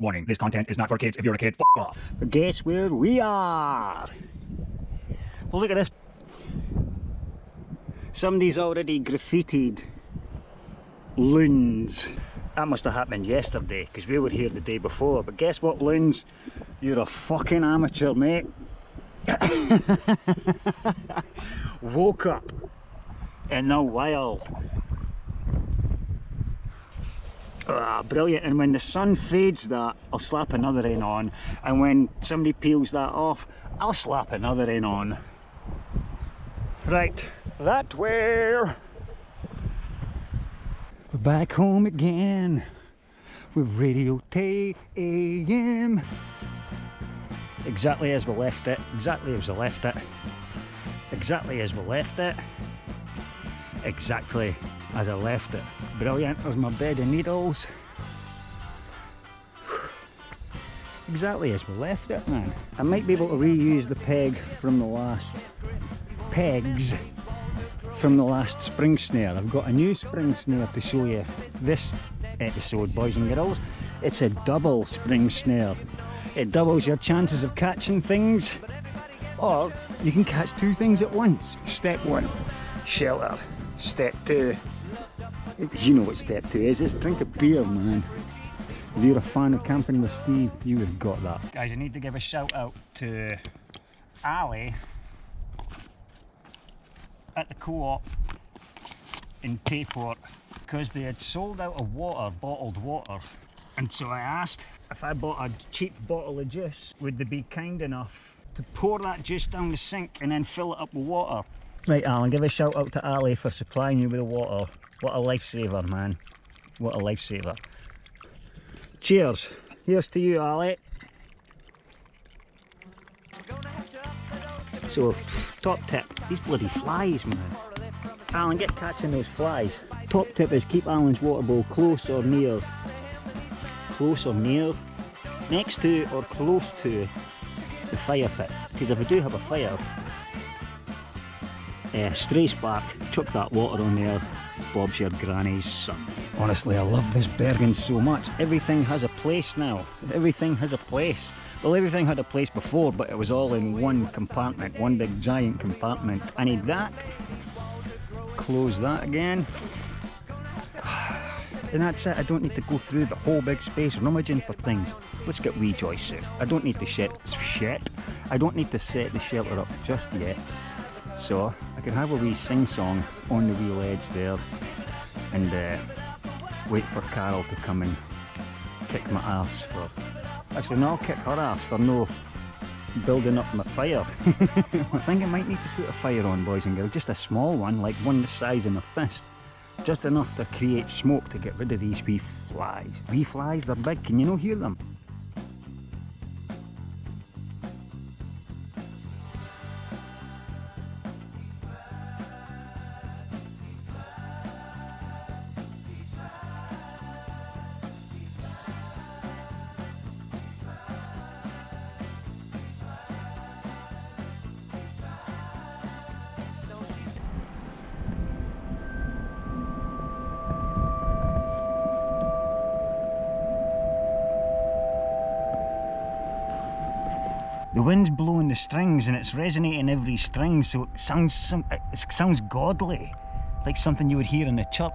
Warning, this content is not for kids. If you're a kid, f off. But guess where we are? Well, look at this. Somebody's already graffitied loons. That must have happened yesterday, because we were here the day before. But guess what, loons? You're a fucking amateur, mate. Woke up in the wild. Ah, brilliant. And when the sun fades that, I'll slap another end on, and when somebody peels that off, I'll slap another end on. Right, that way. We're back home again with Radio AM. Exactly as we left it, exactly as we left it, exactly as we left it, exactly as I left it. Brilliant. There's my bed of needles. Exactly as we left it, man. I might be able to reuse the pegs from the last spring snare. I've got a new spring snare to show you this episode, boys and girls. It's a double spring snare. It doubles your chances of catching things, or you can catch two things at once. Step one, shelter. Step two, you know what step two is, it's drink a beer, man. If you're a fan of Camping with Steve, you would have got that. Guys, I need to give a shout out to Ali at the co-op in Tayport, because they had sold out of water, bottled water, and so I asked if I bought a cheap bottle of juice, would they be kind enough to pour that juice down the sink and then fill it up with water. Right, Alan, give a shout out to Ali for supplying you with the water. What a lifesaver, man. What a lifesaver. Cheers. Here's to you, Ali. So, top tip, these bloody flies, man. Alan, get catching those flies. Top tip is keep Alan's water bowl close or near, next to or close to the fire pit. Because if we do have a fire, stray spark, chuck that water on there, Bob's your granny's son. Honestly, I love this Bergen so much. Everything has a place now. Everything has a place. Well, everything had a place before, but it was all in one compartment, one big giant compartment. I need that. Close that again. And that's it. I don't need to go through the whole big space rummaging for things. Let's get wee Joyce out. I don't need to I don't need to set the shelter up just yet. So I can have a wee sing-song on the wheel edge there and wait for Carol to come and kick my ass for... Actually no, I'll kick her ass for no building up my fire. I think I might need to put a fire on, boys and girls. Just a small one, like one the size of my fist. Just enough to create smoke to get rid of these wee flies. Wee flies, they're big, can you not hear them? The wind's blowing the strings and it's resonating every string, so it sounds godly, like something you would hear in a church.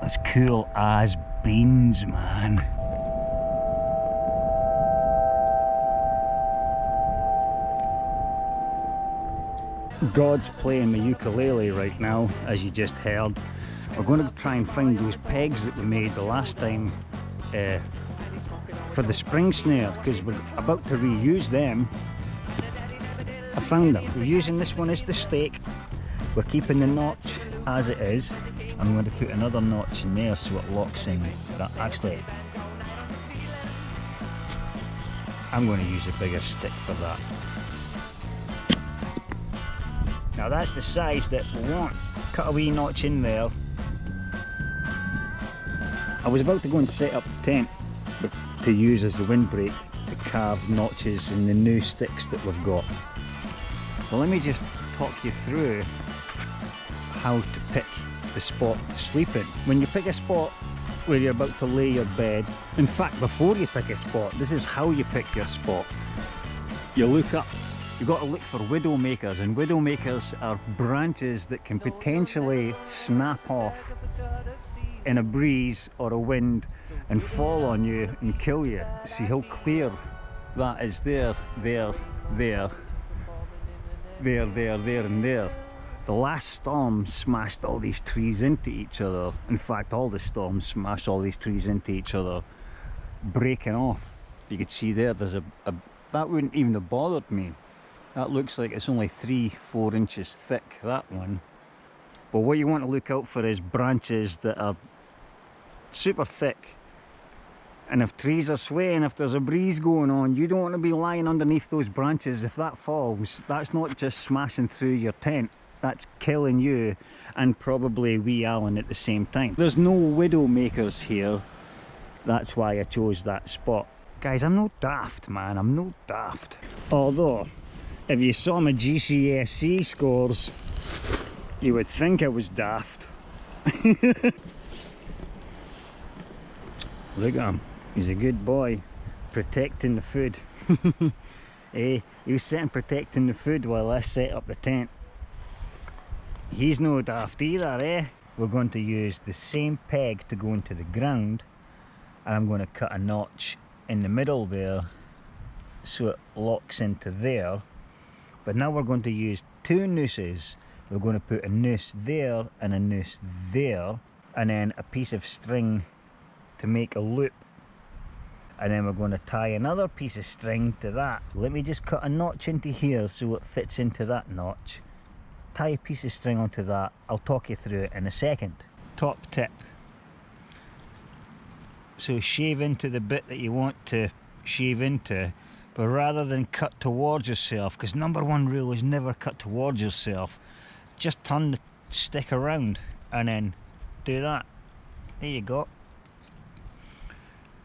That's cool as beans, man. God's playing the ukulele right now, as you just heard. We're going to try and find those pegs that we made the last time for the spring snare, because we're about to reuse them. I found them. We're using this one as the stake. We're keeping the notch as it is. I'm going to put another notch in there so it locks in. That actually, I'm going to use a bigger stick for that. Now that's the size that we want. Cut a wee notch in there. I was about to go and set up the tent to use as the windbreak to carved notches in the new sticks that we've got. Well, let me just talk you through how to pick the spot to sleep in. When you pick a spot where you're about to lay your bed, in fact before you pick a spot, this is how you pick your spot. You look up. You've got to look for widow makers, and widow makers are branches that can potentially snap off in a breeze or a wind and fall on you and kill you. See how clear that is there, there, there, there, there, there and there. The last storm smashed all these trees into each other. In fact, all the storms smashed all these trees into each other, breaking off. You could see there, there's that wouldn't even have bothered me. That looks like it's only 3-4 inches thick, that one. But what you want to look out for is branches that are super thick. And if trees are swaying, if there's a breeze going on, you don't want to be lying underneath those branches. If that falls, that's not just smashing through your tent, that's killing you and probably wee Alan at the same time. There's no widow makers here. That's why I chose that spot. Guys, I'm no daft, man, I'm no daft. Although, if you saw my GCSE scores, you would think I was daft. Look at him, he's a good boy, protecting the food. He was sitting protecting the food while I set up the tent. He's no daft either, eh? We're going to use the same peg to go into the ground, and I'm going to cut a notch in the middle there so it locks into there. But now we're going to use 2 nooses. We're going to put a noose there and a noose there, and then a piece of string to make a loop, and then we're going to tie another piece of string to that. Let me just cut a notch into here so it fits into that notch. Tie a piece of string onto that. I'll talk you through it in a second. Top tip. So shave into the bit that you want to shave into, but rather than cut towards yourself, because number 1 rule is never cut towards yourself, just turn the stick around and then do that. There you go.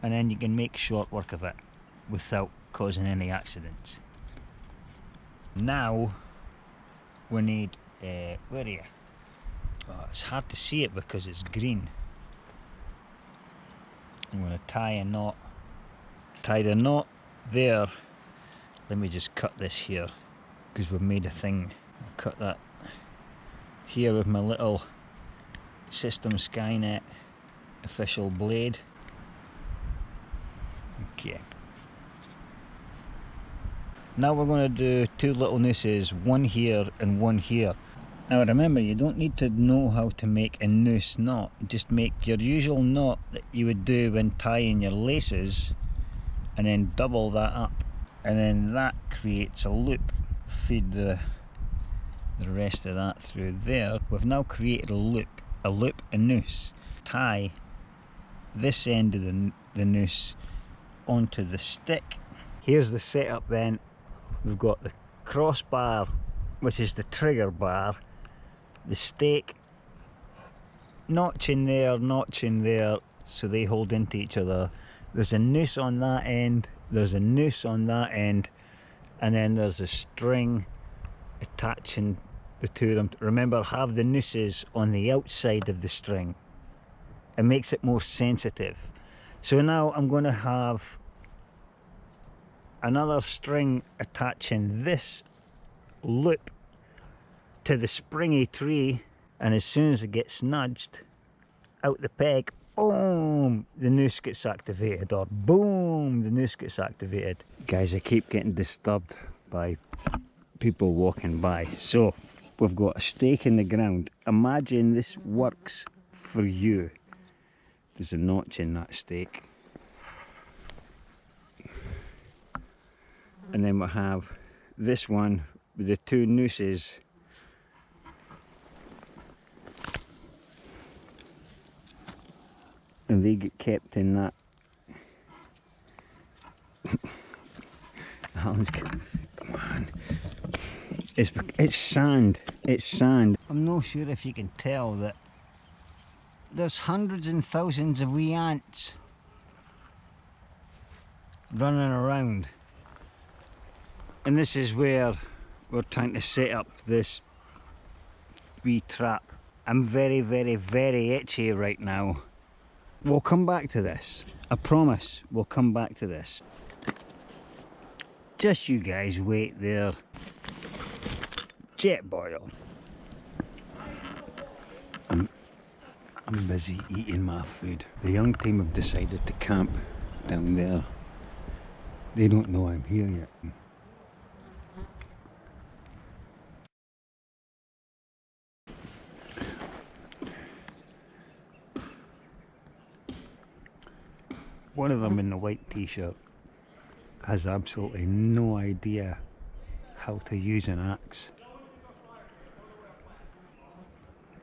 And then you can make short work of it without causing any accidents. Now we need, where are you? Oh, it's hard to see it because it's green. I'm going to tie a knot. Tie the knot there. Let me just cut this here because we've made a thing. I'll cut that here with my little System Skynet official blade. Okay. Now we're going to do 2 little nooses, one here and one here. Now remember, you don't need to know how to make a noose knot. Just make your usual knot that you would do when tying your laces, and then double that up, and then that creates a loop. Feed the rest of that through there. We've now created a loop, a noose. Tie this end of the noose onto the stick. Here's the setup then. We've got the crossbar, which is the trigger bar, the stake, notch in there, so they hold into each other. There's a noose on that end, there's a noose on that end, and then there's a string attaching the 2 of them. Remember, have the nooses on the outside of the string. It makes it more sensitive. So now I'm going to have another string attaching this loop to the springy tree, and as soon as it gets nudged out the peg, boom, the noose gets activated, or boom, the noose gets activated. Guys, I keep getting disturbed by people walking by. So we've got a stake in the ground. Imagine this works for you. There's a notch in that stake, and then we'll have this one with the 2 nooses, and they get kept in that. Alan's, come on, it's sand, it's sand. I'm not sure if you can tell that there's hundreds and thousands of wee ants running around. And this is where we're trying to set up this wee trap. I'm very, very, very itchy right now. We'll come back to this. I promise we'll come back to this. Just you guys wait there. Jet boil. I'm busy eating my food. The young team have decided to camp down there. They don't know I'm here yet. One of them in the white t-shirt has absolutely no idea how to use an axe.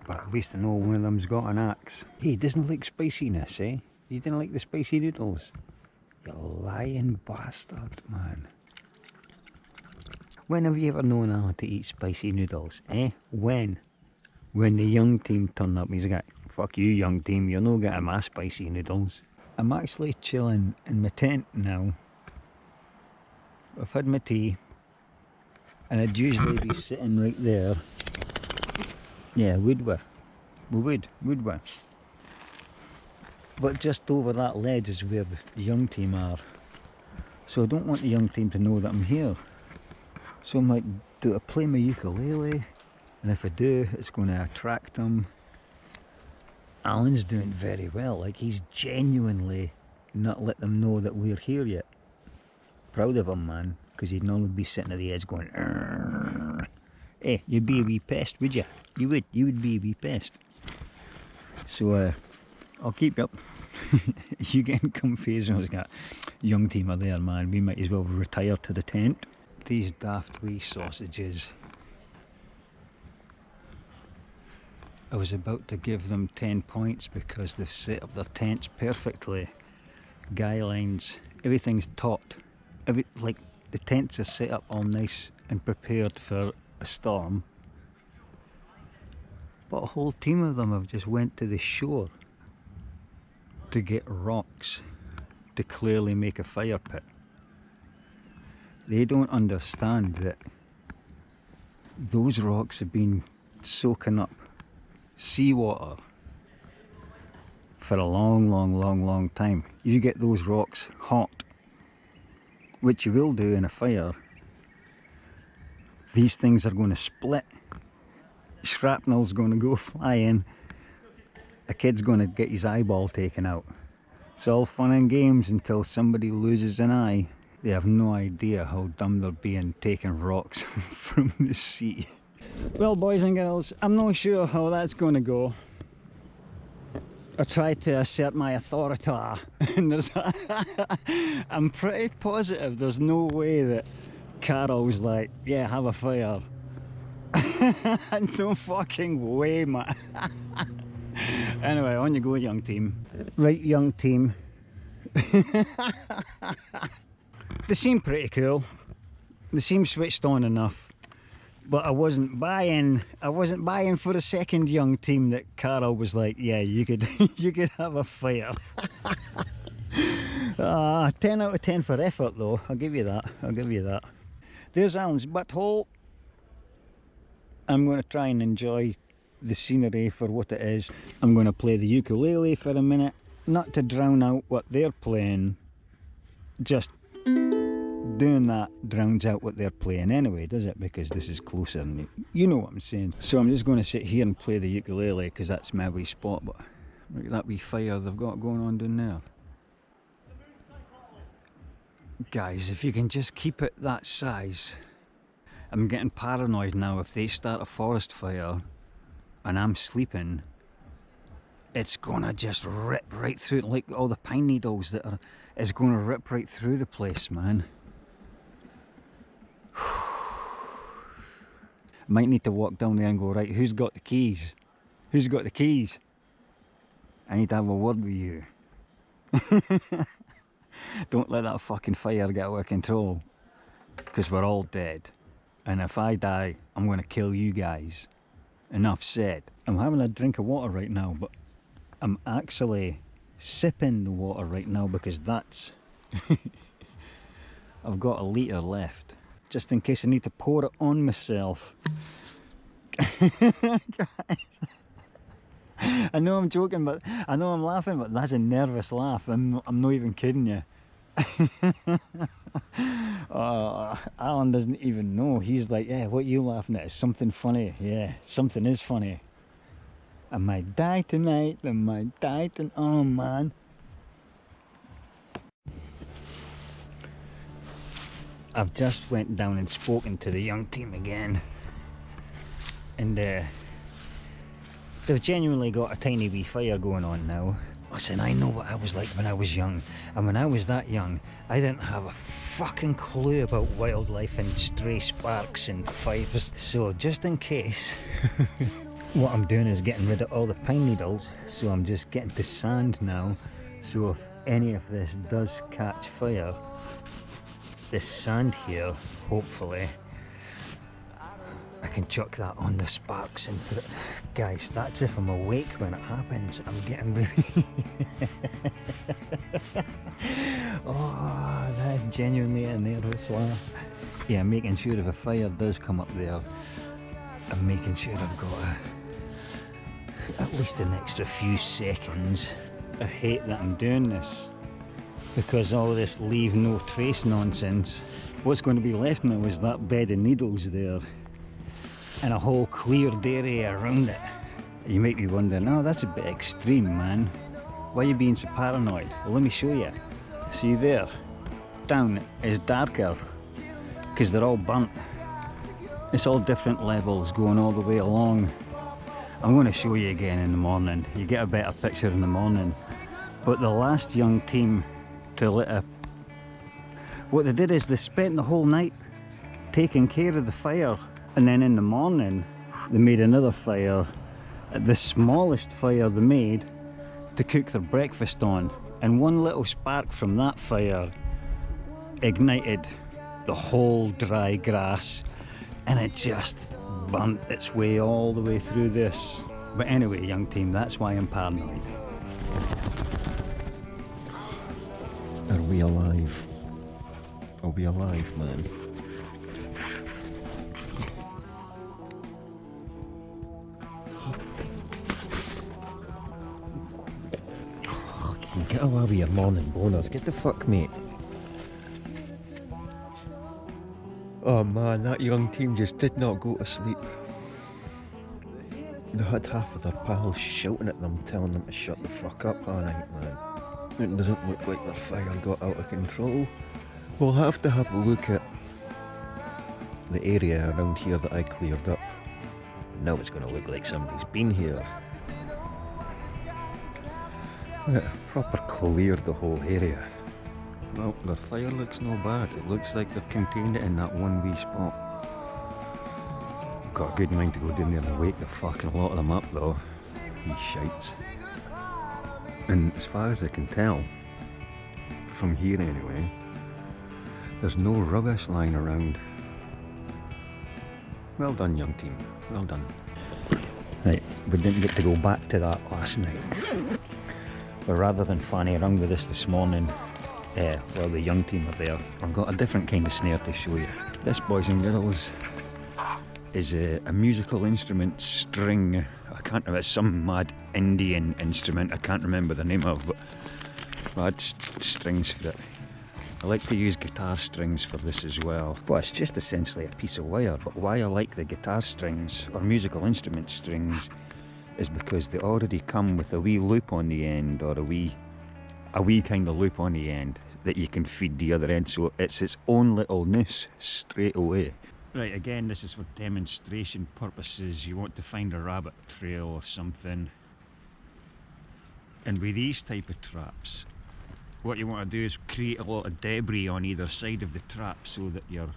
But at least I know one of them's got an axe. Hey, he doesn't like spiciness, eh? You didn't like the spicy noodles? You lying bastard, man. When have you ever known how to eat spicy noodles, eh? When? When the young team turn up, he's got, fuck you young team, you're not getting my spicy noodles. I'm actually chilling in my tent now. I've had my tea, and I'd usually be sitting right there. Yeah, would we? Would we? But just over that ledge is where the young team are. So I don't want the young team to know that I'm here. So I'm like, do I play my ukulele? And if I do, it's going to attract them. Alan's doing very well, like he's genuinely not let them know that we're here yet. Proud of him, man, because he'd normally be sitting at the edge going, "Arr." Hey, you'd be a wee pest, would you? You would be a wee pest. So I'll keep you up. You getting comfy as well as got young team are there, man. We might as well retire to the tent. These daft wee sausages. I was about to give them 10 points because they've set up their tents perfectly. Guy lines, everything's taut. Like the tents are set up all nice and prepared for a storm. But a whole team of them have just went to the shore to get rocks to clearly make a fire pit. They don't understand that those rocks have been soaking up seawater for a long time. You get those rocks hot, which you will do in a fire, these things are going to split. Shrapnel's going to go flying. A kid's going to get his eyeball taken out. It's all fun and games until somebody loses an eye. They have no idea how dumb they're being taking rocks from the sea. Well, boys and girls, I'm not sure how that's going to go. I tried to assert my authority and I'm pretty positive there's no way that Carol's like, yeah, have a fire. No fucking way, man. Anyway, on you go, young team. Right, young team. They seem pretty cool. They seem switched on enough. But I wasn't buying for a second, young team, that Carol was like, yeah, you could you could have a fire. 10 out of 10 for effort though, I'll give you that, I'll give you that. There's Alan's butthole. I'm going to try and enjoy the scenery for what it is. I'm going to play the ukulele for a minute, not to drown out what they're playing, just doing that drowns out what they're playing anyway, does it? Because this is closer and you know what I'm saying. So I'm just going to sit here and play the ukulele because that's my wee spot. But look at that wee fire they've got going on down there. Guys, if you can just keep it that size. I'm getting paranoid now. If they start a forest fire and I'm sleeping, it's gonna just rip right through, like all the pine needles that are, it's gonna rip right through the place, man. Might need to walk down there and go, right, who's got the keys? Who's got the keys? I need to have a word with you. Don't let that fucking fire get out of control, because we're all dead. And if I die, I'm going to kill you guys. Enough said. I'm having a drink of water right now, but I'm actually sipping the water right now because that's... I've got a litre left. just in case I need to pour it on myself. I know I'm joking, but I know I'm laughing, but that's a nervous laugh. I'm not even kidding you. Alan doesn't even know. He's like, yeah, what are you laughing at? Is something funny? Yeah, something is funny. I might die tonight. I might die tonight. Oh man. I've just went down and spoken to the young team again, and they've genuinely got a tiny wee fire going on now. Listen, I know what I was like when I was young, and when I was that young, I didn't have a fucking clue about wildlife and stray sparks and fires. So just in case, what I'm doing is getting rid of all the pine needles, so I'm just getting to sand now. So if any of this does catch fire, this sand here, hopefully, I can chuck that on the sparks and put it. Guys, that's if I'm awake when it happens. I'm getting really oh, that is genuinely a nervous laugh. Yeah, making sure if a fire does come up there, I'm making sure I've got at least an extra few seconds. I hate that I'm doing this, because all this leave no trace nonsense. What's going to be left now is that bed of needles there, and a whole cleared area around it. You might be wondering, oh, that's a bit extreme, man. Why are you being so paranoid? Well, let me show you. See there? Down is darker, because they're all burnt. It's all different levels going all the way along. I'm going to show you again in the morning. You get a better picture in the morning. But the last young team to lit up, what they did is they spent the whole night taking care of the fire. And then in the morning, they made another fire, the smallest fire they made, to cook their breakfast on. And one little spark from that fire ignited the whole dry grass, and it just burnt its way all the way through this. But anyway, young team, that's why I'm paranoid. Are we alive? Are we alive, man? Get away with your morning boners. Get the fuck, mate. Oh man, that young team just did not go to sleep. They had half of their pals shouting at them, telling them to shut the fuck up all night, man. It doesn't look like their fire got out of control. We'll have to have a look at the area around here that I cleared up. Now it's going to look like somebody's been here. Yeah, proper cleared the whole area. Well, their fire looks no bad. It looks like they've contained it in that one wee spot. Got a good mind to go down there and wake the fucking lot of them up though. These shites. And as far as I can tell, from here anyway, there's no rubbish lying around. Well done, young team. Well done. Right, we didn't get to go back to that last night. But rather than fanning around with this morning, while the young team are there, I've got a different kind of snare to show you. This, boys and girls, is a musical instrument string. I can't remember, it's some mad Indian instrument I can't remember the name of, but I had strings for it. I like to use guitar strings for this as well. But it's just essentially a piece of wire. But why I like the guitar strings, or musical instrument strings, is because they already come with a wee loop on the end, or a wee kind of loop on the end that you can feed the other end, so it's its own little noose straight away. Right, again, this is for demonstration purposes. You want to find a rabbit trail or something, and with these type of traps, what you want to do is create a lot of debris on either side of the trap, so that your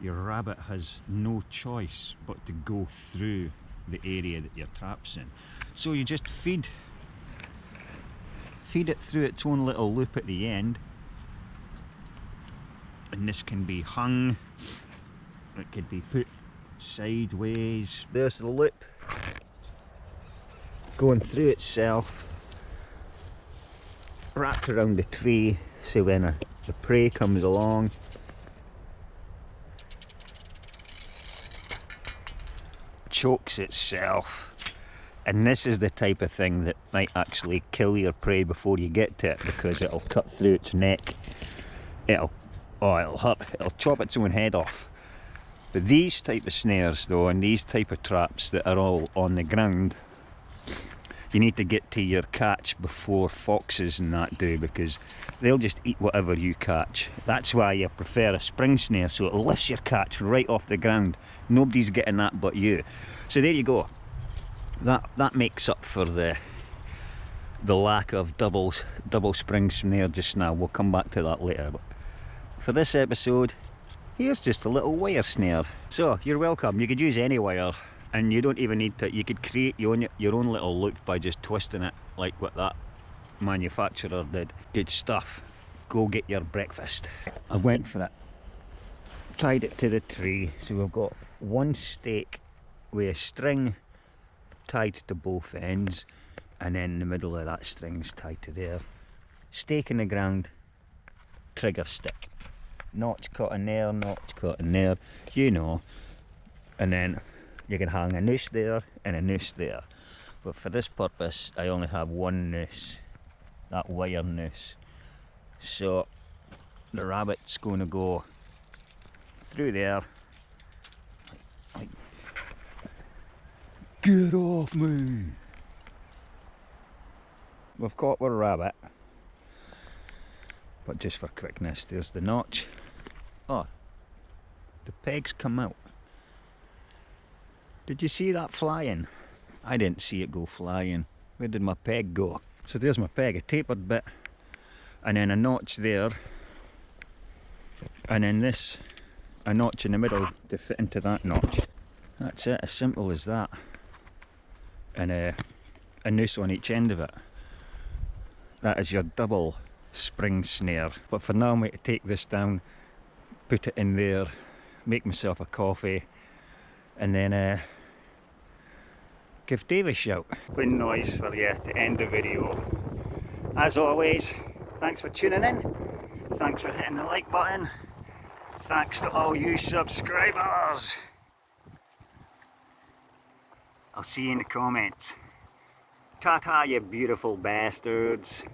rabbit has no choice but to go through the area that your trap's in. So you just feed it through its own little loop at the end, and this can be hung, it could be put sideways. There's the loop going through itself, wrapped around the tree, so when the prey comes along, chokes itself. And this is the type of thing that might actually kill your prey before you get to it, because it'll cut through its neck. It'll hurt, it'll chop its own head off. But these type of snares though, and these type of traps that are all on the ground, you need to get to your catch before foxes and that do, because they'll just eat whatever you catch. That's why you prefer a spring snare, so it lifts your catch right off the ground. Nobody's getting that but you. So there you go. That makes up for the lack of double spring snare just now. We'll come back to that later. But for this episode, here's just a little wire snare. So you're welcome. You could use any wire, and you don't even need to. You could create your own little loop by just twisting it like what that manufacturer did. Good stuff. Go get your breakfast. I went for it. Tied it to the tree. So we've got one stake with a string tied to both ends, and then the middle of that string's tied to there. Stake in the ground, trigger stick. Notch cut in there, notch cut in there, you know. And then you can hang a noose there and a noose there. But for this purpose, I only have one noose, that wire noose. So the rabbit's going to go through there. Get off me! We've caught our rabbit, but just for quickness, there's the notch. Oh, the pegs come out. Did you see that flying? I didn't see it go flying. Where did my peg go? So there's my peg, a tapered bit, and then a notch there, and then this, a notch in the middle to fit into that notch. That's it, as simple as that. And a noose on each end of it. That is your double spring snare. But for now I'm going to take this down, put it in there, make myself a coffee, and then give Dave a shout. Wind noise for you to end the video. As always, thanks for tuning in, thanks for hitting the like button, thanks to all you subscribers. I'll see you in the comments. Ta-ta, you beautiful bastards.